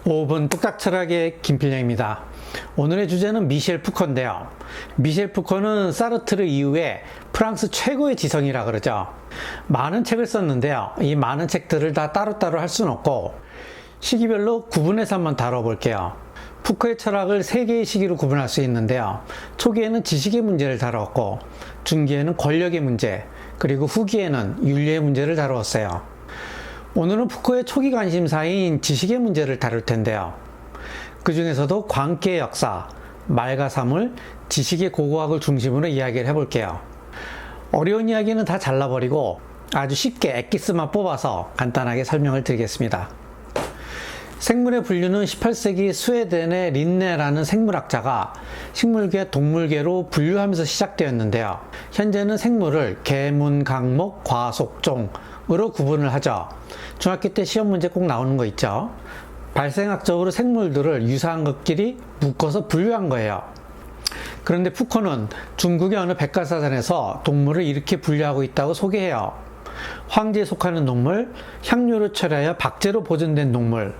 5분 뚝딱 철학의 김필영입니다. 오늘의 주제는 미셸 푸코인데요. 미셸 푸코는 사르트르 이후에 프랑스 최고의 지성이라 그러죠. 많은 책을 썼는데요. 이 많은 책들을 다 따로따로 할 수는 없고 시기별로 구분해서 한번 다뤄볼게요. 푸코의 철학을 3개의 시기로 구분할 수 있는데요. 초기에는 지식의 문제를 다루었고, 중기에는 권력의 문제, 그리고 후기에는 윤리의 문제를 다루었어요. 오늘은 푸코의 초기 관심사인 지식의 문제를 다룰 텐데요. 그 중에서도 광기의 역사, 말과 사물, 지식의 고고학을 중심으로 이야기를 해볼게요. 어려운 이야기는 다 잘라버리고 아주 쉽게 엑기스만 뽑아서 간단하게 설명을 드리겠습니다. 생물의 분류는 18세기 스웨덴의 린네라는 생물학자가 식물계, 동물계로 분류하면서 시작되었는데요. 현재는 생물을 계문, 강목, 과속, 종으로 구분을 하죠. 중학교 때 시험 문제 꼭 나오는 거 있죠. 발생학적으로 생물들을 유사한 것끼리 묶어서 분류한 거예요. 그런데 푸코는 중국의 어느 백과사전에서 동물을 이렇게 분류하고 있다고 소개해요. 황제에 속하는 동물, 향료를 처리하여 박제로 보존된 동물,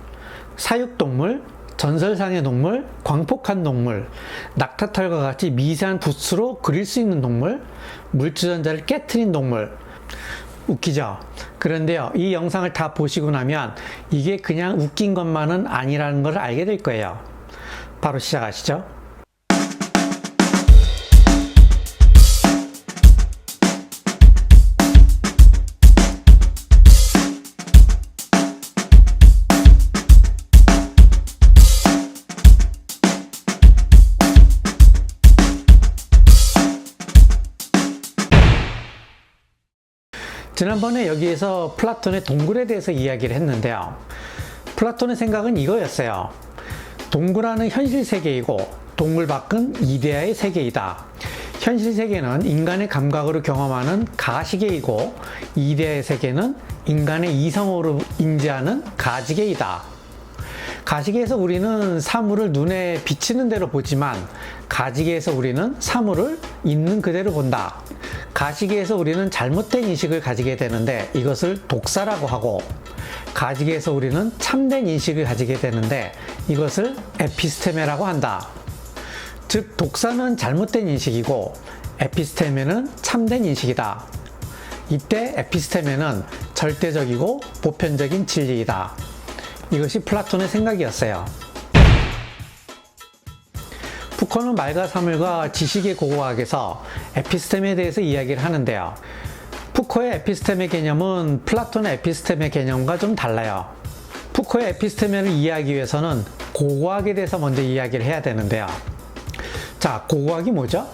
사육동물, 전설상의 동물, 광폭한 동물, 낙타털과 같이 미세한 붓으로 그릴 수 있는 동물, 물주전자를 깨트린 동물. 웃기죠? 그런데요, 이 영상을 다 보시고 나면 이게 그냥 웃긴 것만은 아니라는 걸 알게 될 거예요. 바로 시작하시죠. 지난번에 여기에서 플라톤의 동굴에 대해서 이야기를 했는데요. 플라톤의 생각은 이거였어요. 동굴안은 현실 세계이고 동굴 밖은 이데아의 세계이다. 현실 세계는 인간의 감각으로 경험하는 가시계이고 이데아의 세계는 인간의 이성으로 인지하는 가지계이다. 가시계에서 우리는 사물을 눈에 비치는 대로 보지만 가지계에서 우리는 사물을 있는 그대로 본다. 가시계에서 우리는 잘못된 인식을 가지게 되는데 이것을 독사라고 하고, 가지계에서 우리는 참된 인식을 가지게 되는데 이것을 에피스테메라고 한다. 즉, 독사는 잘못된 인식이고 에피스테메는 참된 인식이다. 이때 에피스테메는 절대적이고 보편적인 진리이다. 이것이 플라톤의 생각이었어요. 푸코는 말과 사물과 지식의 고고학에서 에피스테메에 대해서 이야기를 하는데요. 푸코의 에피스테메 개념은 플라톤의 에피스테메 개념과 좀 달라요. 푸코의 에피스테메를 이해하기 위해서는 고고학에 대해서 먼저 이야기를 해야 되는데요. 자, 고고학이 뭐죠?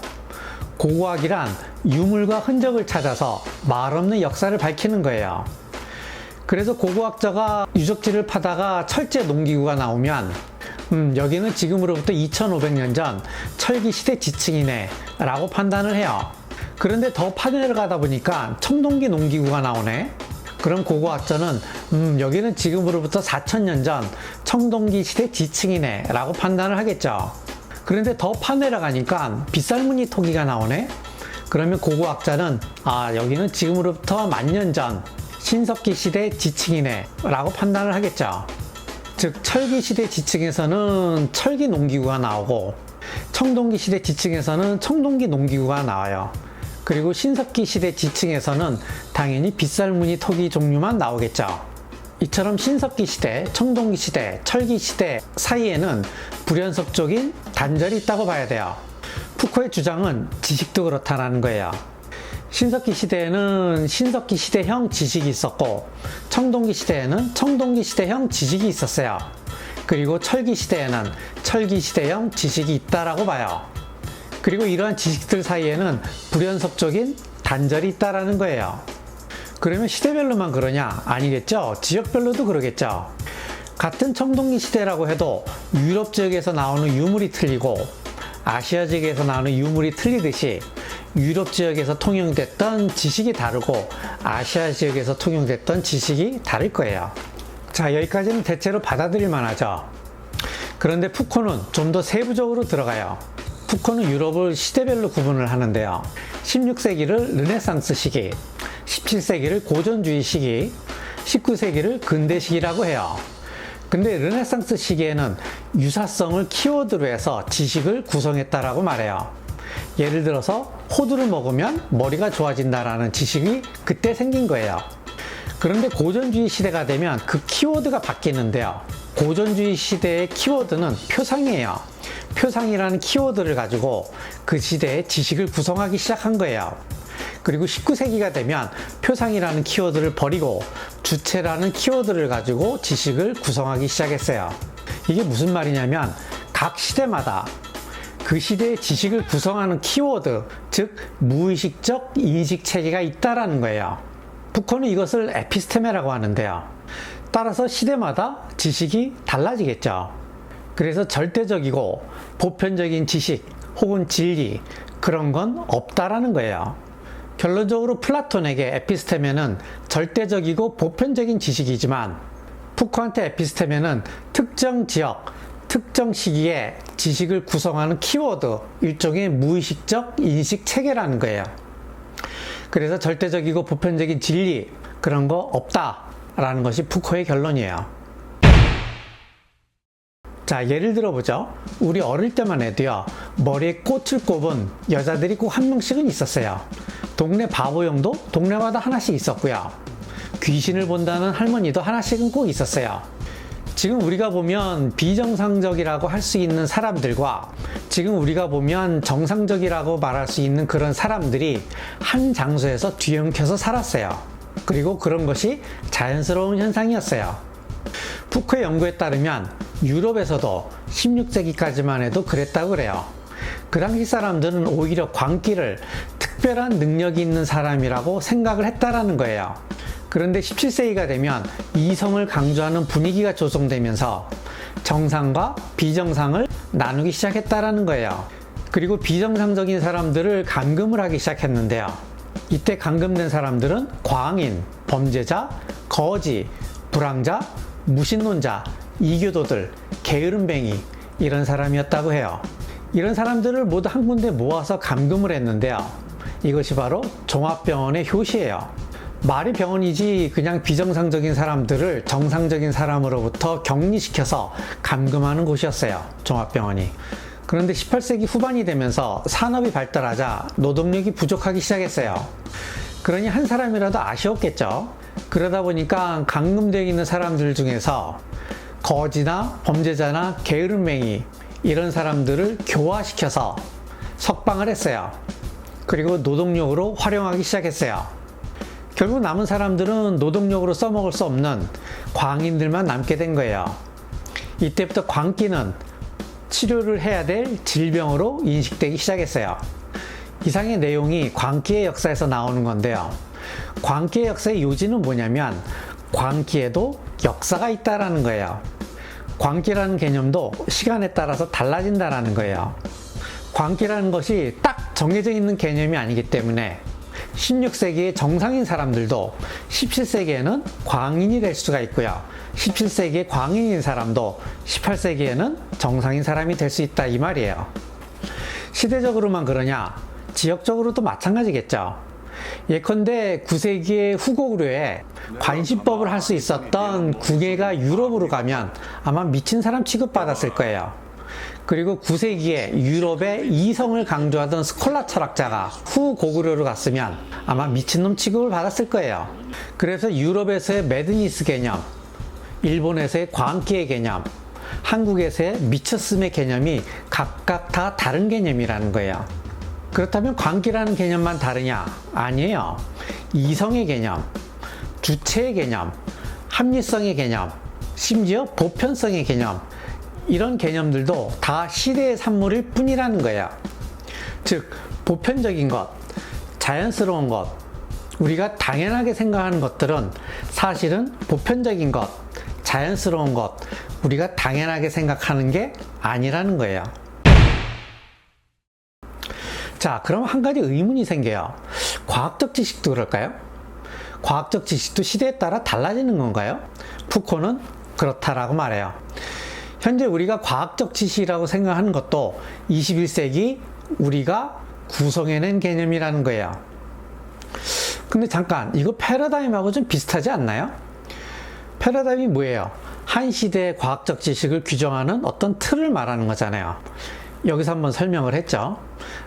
고고학이란 유물과 흔적을 찾아서 말 없는 역사를 밝히는 거예요. 그래서 고고학자가 유적지를 파다가 철제 농기구가 나오면 여기는 지금으로부터 2500년 전 철기시대 지층이네 라고 판단을 해요. 그런데 더 파내려가다 보니까 청동기 농기구가 나오네. 그럼 고고학자는 여기는 지금으로부터 4000년 전 청동기 시대 지층이네 라고 판단을 하겠죠. 그런데 더 파내려가니까 빗살무늬 토기가 나오네. 그러면 고고학자는 여기는 지금으로부터 10,000년 전 신석기 시대 지층이네 라고 판단을 하겠죠. 즉, 철기 시대 지층에서는 철기 농기구가 나오고 청동기 시대 지층에서는 청동기 농기구가 나와요. 그리고 신석기 시대 지층에서는 당연히 빗살무늬 토기 종류만 나오겠죠. 이처럼 신석기 시대, 청동기 시대, 철기 시대 사이에는 불연속적인 단절이 있다고 봐야 돼요. 푸코의 주장은 지식도 그렇다는 거예요. 신석기 시대에는 신석기 시대형 지식이 있었고, 청동기 시대에는 청동기 시대형 지식이 있었어요. 그리고 철기 시대에는 철기 시대형 지식이 있다라고 봐요. 그리고 이러한 지식들 사이에는 불연속적인 단절이 있다라는 거예요. 그러면 시대별로만 그러냐? 아니겠죠. 지역별로도 그러겠죠. 같은 청동기 시대라고 해도 유럽 지역에서 나오는 유물이 틀리고 아시아 지역에서 나오는 유물이 틀리듯이 유럽 지역에서 통용됐던 지식이 다르고 아시아 지역에서 통용됐던 지식이 다를 거예요. 자, 여기까지는 대체로 받아들일 만하죠. 그런데 푸코는 좀 더 세부적으로 들어가요. 푸코는 유럽을 시대별로 구분을 하는데요. 16세기를 르네상스 시기, 17세기를 고전주의 시기, 19세기를 근대 시기라고 해요. 근데 르네상스 시기에는 유사성을 키워드로 해서 지식을 구성했다라고 말해요. 예를 들어서 호두를 먹으면 머리가 좋아진다라는 지식이 그때 생긴 거예요. 그런데 고전주의 시대가 되면 그 키워드가 바뀌는데요. 고전주의 시대의 키워드는 표상이에요. 표상이라는 키워드를 가지고 그 시대의 지식을 구성하기 시작한 거예요. 그리고 19세기가 되면 표상이라는 키워드를 버리고 주체라는 키워드를 가지고 지식을 구성하기 시작했어요. 이게 무슨 말이냐면 각 시대마다 그 시대의 지식을 구성하는 키워드, 즉 무의식적 인식 체계가 있다라는 거예요. 푸코는 이것을 에피스테메라고 하는데요. 따라서 시대마다 지식이 달라지겠죠. 그래서 절대적이고 보편적인 지식 혹은 진리 그런 건 없다라는 거예요. 결론적으로 플라톤에게 에피스테메는 절대적이고 보편적인 지식이지만 푸코한테 에피스테메는 특정 지역, 특정 시기에 지식을 구성하는 키워드, 일종의 무의식적 인식 체계라는 거예요. 그래서 절대적이고 보편적인 진리 그런 거 없다라는 것이 푸코의 결론이에요. 자, 예를 들어보죠. 우리 어릴 때만 해도요, 머리에 꽃을 꼽은 여자들이 꼭 한 명씩은 있었어요. 동네 바보형도 동네마다 하나씩 있었고요. 귀신을 본다는 할머니도 하나씩은 꼭 있었어요. 지금 우리가 보면 비정상적이라고 할 수 있는 사람들과 지금 우리가 보면 정상적이라고 말할 수 있는 그런 사람들이 한 장소에서 뒤엉켜서 살았어요. 그리고 그런 것이 자연스러운 현상이었어요. 푸코의 연구에 따르면 유럽에서도 16세기까지만 해도 그랬다고 그래요. 그 당시 사람들은 오히려 광기를 특별한 능력이 있는 사람이라고 생각을 했다라는 거예요. 그런데 17세기가 되면 이성을 강조하는 분위기가 조성되면서 정상과 비정상을 나누기 시작했다라는 거예요. 그리고 비정상적인 사람들을 감금을 하기 시작했는데요. 이때 감금된 사람들은 광인, 범죄자, 거지, 불황자, 무신론자, 이교도들, 게으름뱅이 이런 사람이었다고 해요. 이런 사람들을 모두 한 군데 모아서 감금을 했는데요. 이것이 바로 종합병원의 효시예요. 말이 병원이지 그냥 비정상적인 사람들을 정상적인 사람으로부터 격리시켜서 감금하는 곳이었어요. 종합병원이. 그런데 18세기 후반이 되면서 산업이 발달하자 노동력이 부족하기 시작했어요. 그러니 한 사람이라도 아쉬웠겠죠. 그러다 보니까 감금되어 있는 사람들 중에서 거지나 범죄자나 게으름뱅이 이런 사람들을 교화시켜서 석방을 했어요. 그리고 노동력으로 활용하기 시작했어요. 결국 남은 사람들은 노동력으로 써먹을 수 없는 광인들만 남게 된 거예요. 이때부터 광기는 치료를 해야 될 질병으로 인식되기 시작했어요. 이상의 내용이 광기의 역사에서 나오는 건데요. 광기의 역사의 요지는 뭐냐면 광기에도 역사가 있다라는 거예요. 광기라는 개념도 시간에 따라서 달라진다라는 거예요. 광기라는 것이 딱 정해져 있는 개념이 아니기 때문에 16세기의 정상인 사람들도 17세기에는 광인이 될 수가 있고요. 17세기의 광인인 사람도 18세기에는 정상인 사람이 될 수 있다 이 말이에요. 시대적으로만 그러냐? 지역적으로도 마찬가지겠죠. 예컨대 9세기의 후고구려에 관시법을 할 수 있었던 궁예가 유럽으로 가면 아마 미친 사람 취급받았을 거예요. 그리고 9세기에 유럽의 이성을 강조하던 스콜라 철학자가 후고구려로 갔으면 아마 미친놈 취급을 받았을 거예요. 그래서 유럽에서의 매드니스 개념, 일본에서의 광기의 개념, 한국에서의 미쳤음의 개념이 각각 다 다른 개념이라는 거예요. 그렇다면 광기라는 개념만 다르냐? 아니에요. 이성의 개념, 주체의 개념, 합리성의 개념, 심지어 보편성의 개념, 이런 개념들도 다 시대의 산물일 뿐이라는 거예요. 즉, 보편적인 것, 자연스러운 것, 우리가 당연하게 생각하는 것들은 사실은 보편적인 것, 자연스러운 것, 우리가 당연하게 생각하는 게 아니라는 거예요. 자, 그럼 한 가지 의문이 생겨요. 과학적 지식도 그럴까요? 과학적 지식도 시대에 따라 달라지는 건가요? 푸코는 그렇다라고 말해요. 현재 우리가 과학적 지식이라고 생각하는 것도 21세기 우리가 구성해낸 개념이라는 거예요. 근데 잠깐, 이거 패러다임하고 좀 비슷하지 않나요? 패러다임이 뭐예요? 한 시대의 과학적 지식을 규정하는 어떤 틀을 말하는 거잖아요. 여기서 한번 설명을 했죠.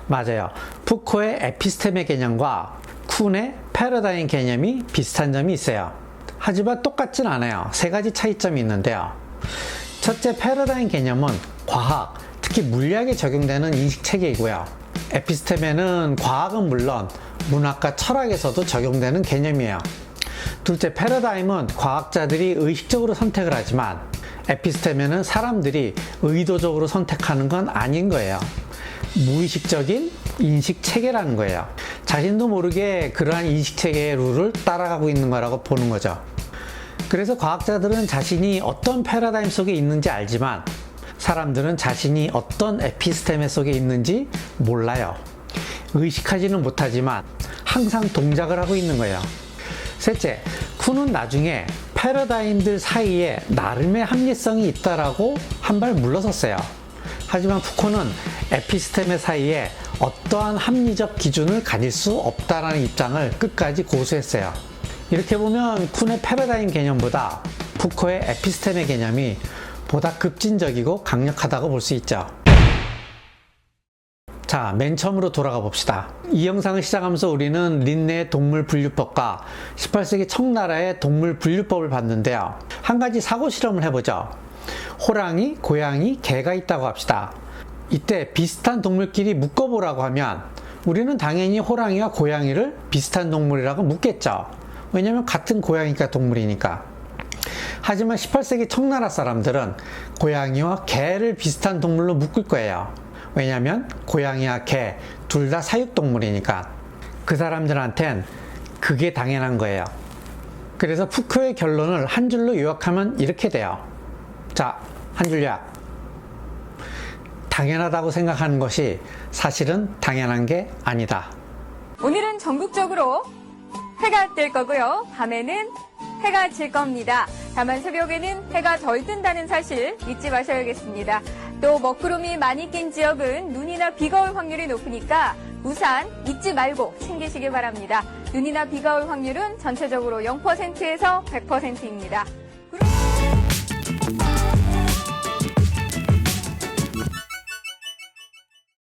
맞아요. 푸코의 에피스테메 개념과 쿤의 패러다임 개념이 비슷한 점이 있어요. 하지만 똑같진 않아요. 세 가지 차이점이 있는데요. 첫째, 패러다임 개념은 과학, 특히 물리학에 적용되는 인식체계이고요. 에피스테메는 과학은 물론 문학과 철학에서도 적용되는 개념이에요. 둘째, 패러다임은 과학자들이 의식적으로 선택을 하지만 에피스테메는 사람들이 의도적으로 선택하는 건 아닌 거예요. 무의식적인 인식체계라는 거예요. 자신도 모르게 그러한 인식체계의 룰을 따라가고 있는 거라고 보는 거죠. 그래서 과학자들은 자신이 어떤 패러다임 속에 있는지 알지만 사람들은 자신이 어떤 에피스테메 속에 있는지 몰라요. 의식하지는 못하지만 항상 동작을 하고 있는 거예요. 셋째, 쿤은 나중에 패러다임들 사이에 나름의 합리성이 있다라고 한 발 물러섰어요. 하지만 푸코는 에피스테메 사이에 어떠한 합리적 기준을 가질 수 없다라는 입장을 끝까지 고수했어요. 이렇게 보면 쿤의 패러다임 개념보다 푸코의 에피스테메 개념이 보다 급진적이고 강력하다고 볼 수 있죠. 자, 맨 처음으로 돌아가 봅시다. 이 영상을 시작하면서 우리는 린네의 동물 분류법과 18세기 청나라의 동물 분류법을 봤는데요. 한 가지 사고 실험을 해보죠. 호랑이, 고양이, 개가 있다고 합시다. 이때 비슷한 동물끼리 묶어보라고 하면 우리는 당연히 호랑이와 고양이를 비슷한 동물이라고 묻겠죠. 왜냐면 같은 고양이가 동물이니까. 하지만 18세기 청나라 사람들은 고양이와 개를 비슷한 동물로 묶을 거예요. 왜냐면 고양이와 개 둘 다 사육동물이니까. 그 사람들한텐 그게 당연한 거예요. 그래서 푸코의 결론을 한 줄로 요약하면 이렇게 돼요. 자, 한 줄 요약. 당연하다고 생각하는 것이 사실은 당연한 게 아니다. 오늘은 전국적으로 해가 뜰 거고요. 밤에는 해가 질 겁니다. 다만 새벽에는 해가 덜 뜬다는 사실 잊지 마셔야겠습니다. 또 먹구름이 많이 낀 지역은 눈이나 비가 올 확률이 높으니까 우산 잊지 말고 챙기시기 바랍니다. 눈이나 비가 올 확률은 전체적으로 0%에서 100%입니다.